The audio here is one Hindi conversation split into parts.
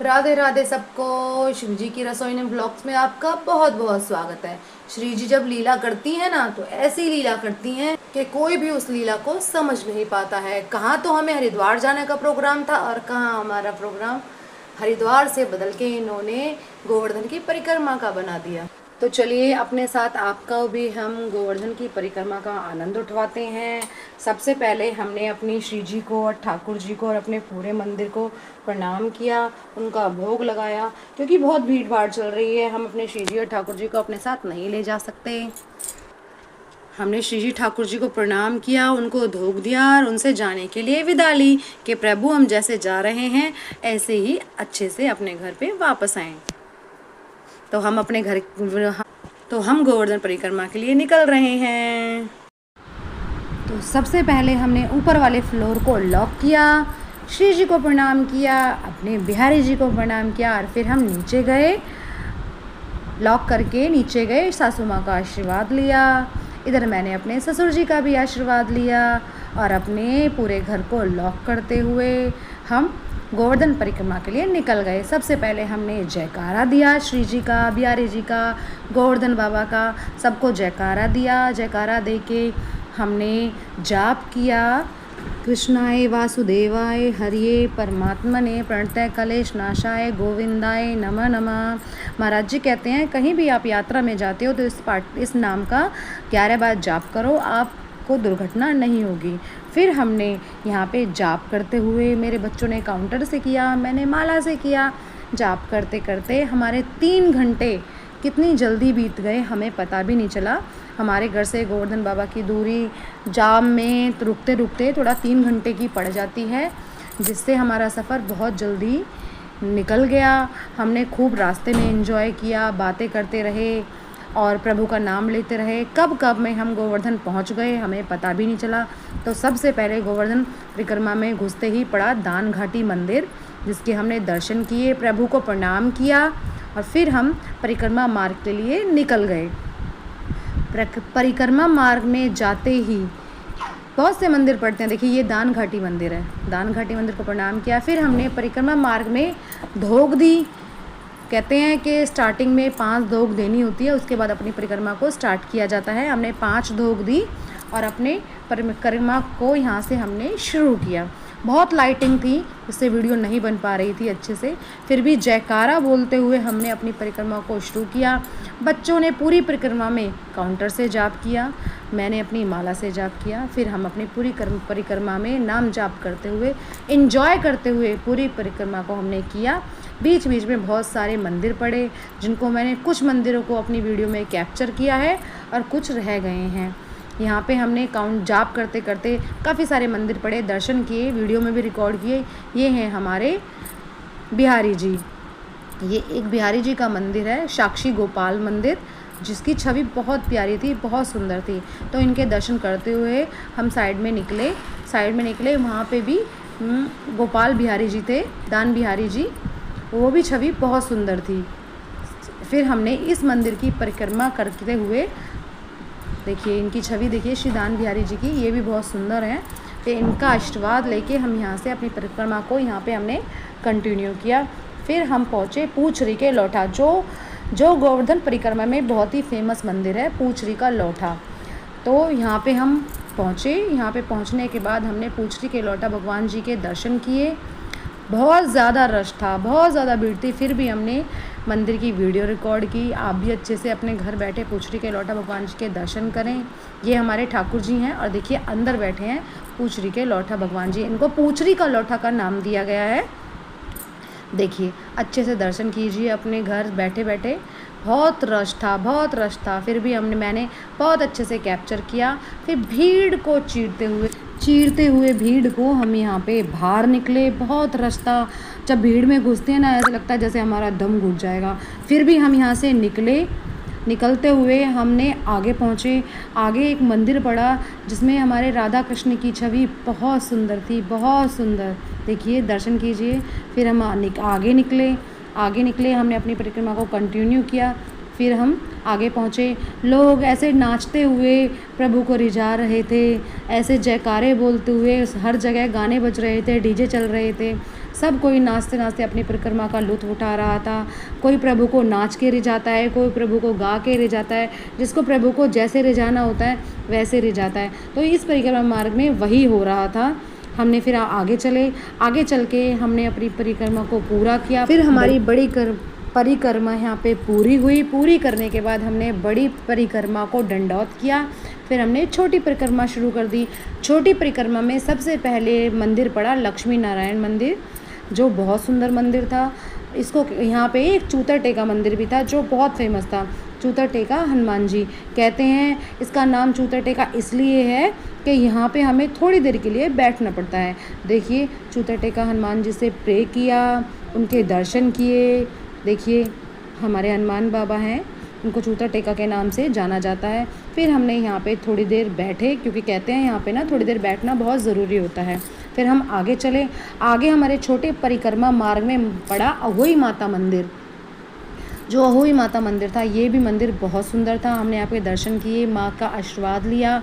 राधे राधे सबको। श्री जी की रसोई ने ब्लॉग्स में आपका बहुत बहुत स्वागत है। श्री जी जब लीला करती है ना तो ऐसी लीला करती हैं कि कोई भी उस लीला को समझ नहीं पाता है। कहाँ तो हमें हरिद्वार जाने का प्रोग्राम था और कहाँ हमारा प्रोग्राम हरिद्वार से बदल के इन्होंने गोवर्धन की परिक्रमा का बना दिया। तो चलिए अपने साथ आपका भी हम गोवर्धन की परिक्रमा का आनंद उठवाते हैं। सबसे पहले हमने अपनी श्री जी को और ठाकुर जी को और अपने पूरे मंदिर को प्रणाम किया, उनका भोग लगाया, क्योंकि बहुत भीड़ भाड़ चल रही है, हम अपने श्री जी और ठाकुर जी को अपने साथ नहीं ले जा सकते। हमने श्री जी ठाकुर जी को प्रणाम किया, उनको धोख दिया और उनसे जाने के लिए विदा ली कि प्रभु हम जैसे जा रहे हैं ऐसे ही अच्छे से अपने घर पे वापस आएं। तो हम गोवर्धन परिक्रमा के लिए निकल रहे हैं। तो सबसे पहले हमने ऊपर वाले फ्लोर को लॉक किया, श्री जी को प्रणाम किया, अपने बिहारी जी को प्रणाम किया और फिर हम नीचे गए। लॉक करके नीचे गए, सासू माँ का आशीर्वाद लिया। इधर मैंने अपने ससुर जी का भी आशीर्वाद लिया और अपने पूरे घर को लॉक करते हुए हम गोवर्धन परिक्रमा के लिए निकल गए। सबसे पहले हमने जयकारा दिया, श्री जी का, बिहारी जी का, गोवर्धन बाबा का, सबको जयकारा दिया। जयकारा दे के हमने जाप किया, कृष्णाय वासुदेवाय हरिये परमात्मने प्रणतः कलेश नाशाय गोविंदाय नमः नमः। महाराज जी कहते हैं कहीं भी आप यात्रा में जाते हो तो इस नाम का 11 बार जाप करो, आपको दुर्घटना नहीं होगी। फिर हमने यहाँ पे जाप करते हुए, मेरे बच्चों ने काउंटर से किया, मैंने माला से किया। जाप करते करते हमारे 3 घंटे कितनी जल्दी बीत गए हमें पता भी नहीं चला। हमारे घर से गोवर्धन बाबा की दूरी जाम में रुकते रुकते थोड़ा 3 घंटे की पड़ जाती है, जिससे हमारा सफ़र बहुत जल्दी निकल गया। हमने खूब रास्ते में एंजॉय किया, बातें करते रहे और प्रभु का नाम लेते रहे। कब में हम गोवर्धन पहुंच गए हमें पता भी नहीं चला। तो सबसे पहले गोवर्धन परिक्रमा में घुसते ही पड़ा दान घाटी मंदिर, जिसके हमने दर्शन किए, प्रभु को प्रणाम किया और फिर हम परिक्रमा मार्ग के लिए निकल गए। परिक्रमा मार्ग में जाते ही बहुत से मंदिर पड़ते हैं। देखिए ये दान घाटी मंदिर है, दान घाटी मंदिर को प्रणाम किया। फिर हमने परिक्रमा मार्ग में धोख दी। कहते हैं कि स्टार्टिंग में 5 धोख देनी होती है, उसके बाद अपनी परिक्रमा को स्टार्ट किया जाता है। हमने 5 धोख दी और अपने परिक्रमा को यहाँ से हमने शुरू किया। बहुत लाइटिंग थी, उससे वीडियो नहीं बन पा रही थी अच्छे से, फिर भी जयकारा बोलते हुए हमने अपनी परिक्रमा को शुरू किया। बच्चों ने पूरी परिक्रमा में काउंटर से जाप किया, मैंने अपनी माला से जाप किया। फिर हम अपनी पूरी परिक्रमा में नाम जाप करते हुए, एंजॉय करते हुए पूरी परिक्रमा को हमने किया। बीच बीच में बहुत सारे मंदिर पड़े, जिनको मैंने कुछ मंदिरों को अपनी वीडियो में कैप्चर किया है और कुछ रह गए हैं। यहाँ पे हमने जाप करते करते काफ़ी सारे मंदिर पड़े, दर्शन किए, वीडियो में भी रिकॉर्ड किए। ये हैं हमारे बिहारी जी। ये एक बिहारी जी का मंदिर है, साक्षी गोपाल मंदिर, जिसकी छवि बहुत प्यारी थी, बहुत सुंदर थी। तो इनके दर्शन करते हुए हम साइड में निकले। वहाँ पे भी गोपाल बिहारी जी थे, दान बिहारी जी, वो भी छवि बहुत सुंदर थी। फिर हमने इस मंदिर की परिक्रमा करते हुए, देखिए इनकी छवि देखिए श्री दान बिहारी जी की, ये भी बहुत सुंदर है। तो इनका आशीर्वाद लेके हम यहाँ से अपनी परिक्रमा को यहाँ पे हमने कंटिन्यू किया। फिर हम पहुँचे पूछरी के लोठा, जो गोवर्धन परिक्रमा में बहुत ही फेमस मंदिर है, पूछरी का लोठा। तो यहाँ पे हम पहुँचे। यहाँ पे पहुँचने के बाद हमने पूछरी के लोठा भगवान जी के दर्शन किए। बहुत ज़्यादा रश था, बहुत ज़्यादा भीड़ थी, फिर भी हमने मंदिर की वीडियो रिकॉर्ड की। आप भी अच्छे से अपने घर बैठे पूछरी के लोठा भगवान जी के दर्शन करें। ये हमारे ठाकुर जी हैं और देखिए अंदर बैठे हैं पूछरी के लोठा भगवान जी, इनको पूछरी का लोठा का नाम दिया गया है। देखिए अच्छे से दर्शन कीजिए अपने घर बैठे बैठे। बहुत रश था, फिर भी मैंने बहुत अच्छे से कैप्चर किया। फिर भीड़ को चीरते हुए भीड़ को हम यहाँ पे बाहर निकले। बहुत रश था, जब भीड़ में घुसते हैं ना ऐसा लगता है जैसे हमारा दम घुट जाएगा। फिर भी हम यहाँ से निकलते हुए हमने आगे पहुँचे। आगे एक मंदिर पड़ा जिसमें हमारे राधा कृष्ण की छवि बहुत सुंदर थी, बहुत सुंदर। देखिए दर्शन कीजिए। फिर हम आगे निकले, हमने अपनी परिक्रमा को कंटिन्यू किया। फिर हम आगे पहुँचे। लोग ऐसे नाचते हुए प्रभु को रिझा रहे थे, ऐसे जयकारे बोलते हुए, हर जगह गाने बज रहे थे, डीजे चल रहे थे। सब कोई नाचते नाचते अपनी परिक्रमा का लुत्फ़ उठा रहा था। कोई प्रभु को नाच के रिझाता है, कोई प्रभु को गा के रिझाता है, जिसको प्रभु को जैसे रिझाना होता है वैसे रिझाता है। तो इस परिक्रमा मार्ग में वही हो रहा था। हमने फिर आगे चल के हमने अपनी परिक्रमा को पूरा किया। फिर हमारी बड़ी परिक्रमा यहाँ पे पूरी हुई। पूरी करने के बाद हमने बड़ी परिक्रमा को दंडौत किया। फिर हमने छोटी परिक्रमा शुरू कर दी। छोटी परिक्रमा में सबसे पहले मंदिर पड़ा लक्ष्मी नारायण मंदिर, जो बहुत सुंदर मंदिर था। इसको यहाँ पे एक चूतर टेका मंदिर भी था जो बहुत फेमस था। चूतर टेका हनुमान जी कहते हैं। इसका नाम चूतर टेका इसलिए है कि यहाँ पे हमें थोड़ी देर के लिए बैठना पड़ता है। देखिए, चूतर टेका हनुमान जी से प्रे किया, उनके दर्शन किए। देखिए, हमारे हनुमान बाबा हैं, उनको चूतर टेका के नाम से जाना जाता है। फिर हमने यहाँ पे थोड़ी देर बैठे, क्योंकि कहते हैं यहाँ पे ना थोड़ी देर बैठना बहुत ज़रूरी होता है। फिर हम आगे चले। आगे हमारे छोटे परिक्रमा मार्ग में पड़ा अहोई माता मंदिर। जो अहोई माता मंदिर था, ये भी मंदिर बहुत सुंदर था। हमने यहाँ पे दर्शन किए, माँ का आशीर्वाद लिया।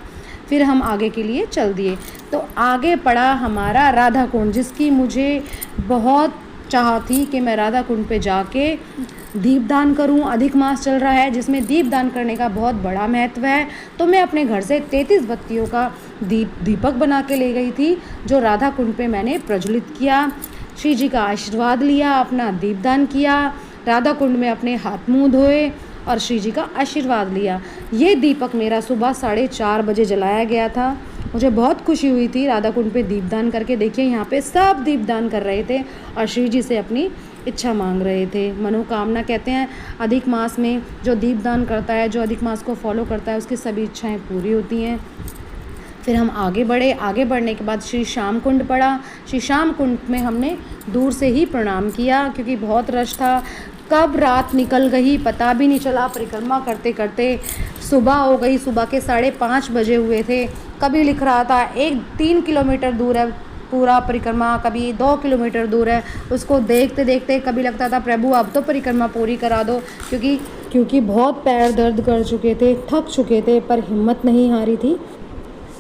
फिर हम आगे के लिए चल दिए। तो आगे पड़ा हमारा राधा कुंड, जिसकी मुझे बहुत चाह थी कि मैं राधा कुंड पे जाके दीपदान करूं। अधिक मास चल रहा है, जिसमें दीपदान करने का बहुत बड़ा महत्व है। तो मैं अपने घर से 33 बत्तियों का दीपक बना के ले गई थी, जो राधा कुंड पे मैंने प्रज्वलित किया। श्री जी का आशीर्वाद लिया, अपना दीपदान किया, राधा कुंड में अपने हाथ मुंह धोए और श्री जी का आशीर्वाद लिया। ये दीपक मेरा सुबह 4:30 बजे जलाया गया था। मुझे बहुत खुशी हुई थी राधा कुंड पे दीपदान करके। देखिए, यहाँ पे सब दीपदान कर रहे थे और श्री जी से अपनी इच्छा मांग रहे थे। मनोकामना कहते हैं, अधिक मास में जो दीपदान करता है, जो अधिक मास को फॉलो करता है, उसकी सभी इच्छाएं पूरी होती हैं। फिर हम आगे बढ़े। आगे बढ़ने के बाद श्री श्याम कुंड पड़ा। श्री श्याम कुंड में हमने दूर से ही प्रणाम किया, क्योंकि बहुत रश था। कब रात निकल गई पता भी नहीं चला। परिक्रमा करते करते सुबह हो गई। सुबह के 5:30 बजे हुए थे। कभी लिख रहा था 3 किलोमीटर दूर है पूरा परिक्रमा, कभी 2 किलोमीटर दूर है। उसको देखते देखते कभी लगता था प्रभु अब तो परिक्रमा पूरी करा दो, क्योंकि बहुत पैर दर्द कर चुके थे, थक चुके थे, पर हिम्मत नहीं हारी थी।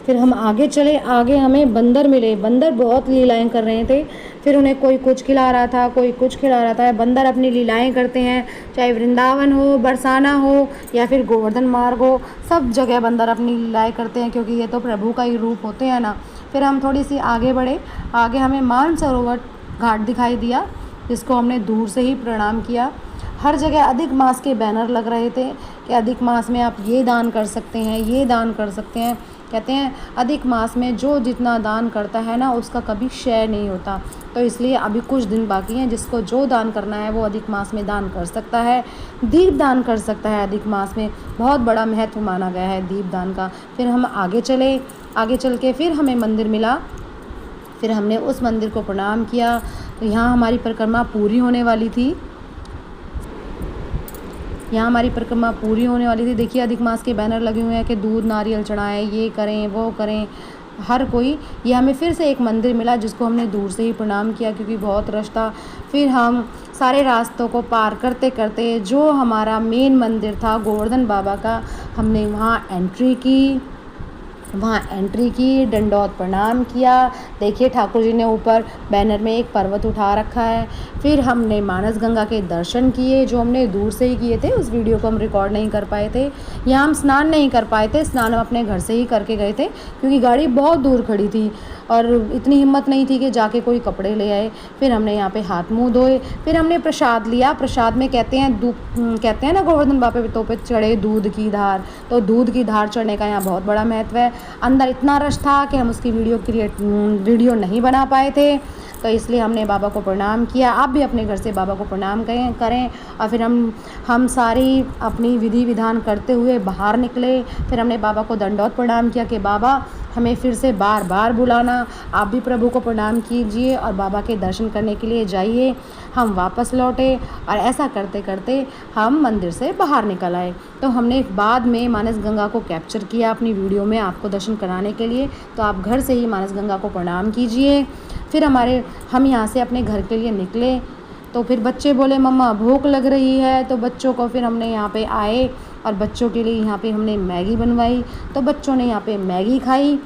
फिर हम आगे चले। आगे हमें बंदर मिले। बंदर बहुत लीलाएं कर रहे थे। फिर उन्हें कोई कुछ खिला रहा था, कोई कुछ खिला रहा था। बंदर अपनी लीलाएं करते हैं, चाहे वृंदावन हो, बरसाना हो या फिर गोवर्धन मार्ग हो, सब जगह बंदर अपनी लीलाएं करते हैं, क्योंकि ये तो प्रभु का ही रूप होते हैं ना। फिर हम थोड़ी सी आगे बढ़े। आगे हमें मानसरोवर घाट दिखाई दिया, जिसको हमने दूर से ही प्रणाम किया। हर जगह अधिक मास के बैनर लग रहे थे कि अधिक मास में आप ये दान कर सकते हैं, ये दान कर सकते हैं। कहते हैं अधिक मास में जो जितना दान करता है ना, उसका कभी क्षय नहीं होता। तो इसलिए अभी कुछ दिन बाकी हैं, जिसको जो दान करना है वो अधिक मास में दान कर सकता है। दीप दान कर सकता है। अधिक मास में बहुत बड़ा महत्व माना गया है दीप दान का। फिर हम आगे चले। आगे चल के फिर हमें मंदिर मिला। फिर हमने उस मंदिर को प्रणाम किया। तो यहाँ हमारी परिक्रमा पूरी होने वाली थी। देखिए, अधिक मास के बैनर लगे हुए हैं कि दूध नारियल चढ़ाएं, ये करें, वो करें, हर कोई। ये हमें फिर से एक मंदिर मिला, जिसको हमने दूर से ही प्रणाम किया, क्योंकि बहुत रश था। फिर हम सारे रास्तों को पार करते करते जो हमारा मेन मंदिर था गोवर्धन बाबा का, हमने वहाँ एंट्री की, दंडौत प्रणाम किया। देखिए, ठाकुर जी ने ऊपर बैनर में एक पर्वत उठा रखा है। फिर हमने मानस गंगा के दर्शन किए, जो हमने दूर से ही किए थे। उस वीडियो को हम रिकॉर्ड नहीं कर पाए थे। यहाँ हम स्नान नहीं कर पाए थे। स्नान हम अपने घर से ही करके गए थे, क्योंकि गाड़ी बहुत दूर खड़ी थी और इतनी हिम्मत नहीं थी कि जाके कोई कपड़े ले आए। फिर हमने यहाँ पे हाथ मुँह धोए। फिर हमने प्रसाद लिया। प्रसाद में कहते हैं ना, गोवर्धन बाबा तो पे चढ़े दूध की धार। तो दूध की धार चढ़ने का यहाँ बहुत बड़ा महत्व है। अंदर इतना रश था कि हम उसकी वीडियो नहीं बना पाए थे। तो इसलिए हमने बाबा को प्रणाम किया। आप भी अपने घर से बाबा को प्रणाम करें। और फिर हम सारी अपनी विधि विधान करते हुए बाहर निकले। फिर हमने बाबा को दंडौत प्रणाम किया कि बाबा हमें फिर से बार बार बुलाना। आप भी प्रभु को प्रणाम कीजिए और बाबा के दर्शन करने के लिए जाइए। हम वापस लौटे और ऐसा करते करते हम मंदिर से बाहर निकल आए। तो हमने बाद में मानस गंगा को कैप्चर किया अपनी वीडियो में आपको दर्शन कराने के लिए। तो आप घर से ही मानस गंगा को प्रणाम कीजिए। फिर हम यहाँ से अपने घर के लिए निकले। तो फिर बच्चे बोले मम्मा भूख लग रही है। तो बच्चों को फिर हमने यहाँ पे आए और बच्चों के लिए यहाँ पे हमने मैगी बनवाई। तो बच्चों ने यहाँ पे मैगी खाई।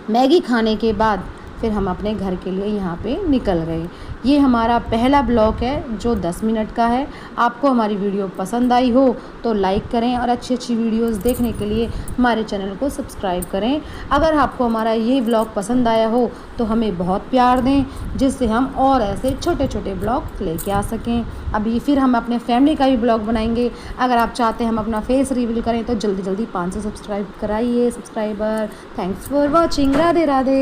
मैगी खाने के बाद फिर हम अपने घर के लिए यहाँ पे निकल गए। ये हमारा पहला ब्लॉग है जो 10 मिनट का है। आपको हमारी वीडियो पसंद आई हो तो लाइक करें और अच्छी अच्छी वीडियोस देखने के लिए हमारे चैनल को सब्सक्राइब करें। अगर आपको हमारा ये ब्लॉग पसंद आया हो तो हमें बहुत प्यार दें, जिससे हम और ऐसे छोटे छोटे ब्लॉग लेके आ सकें। अभी फिर हम अपने फैमिली का भी ब्लॉग बनाएंगे। अगर आप चाहते हैं हम अपना फेस रिवील करें तो जल्दी जल्दी 500 सब्सक्राइब कराइए subscriber. Thanks for watching. Radhe Radhe.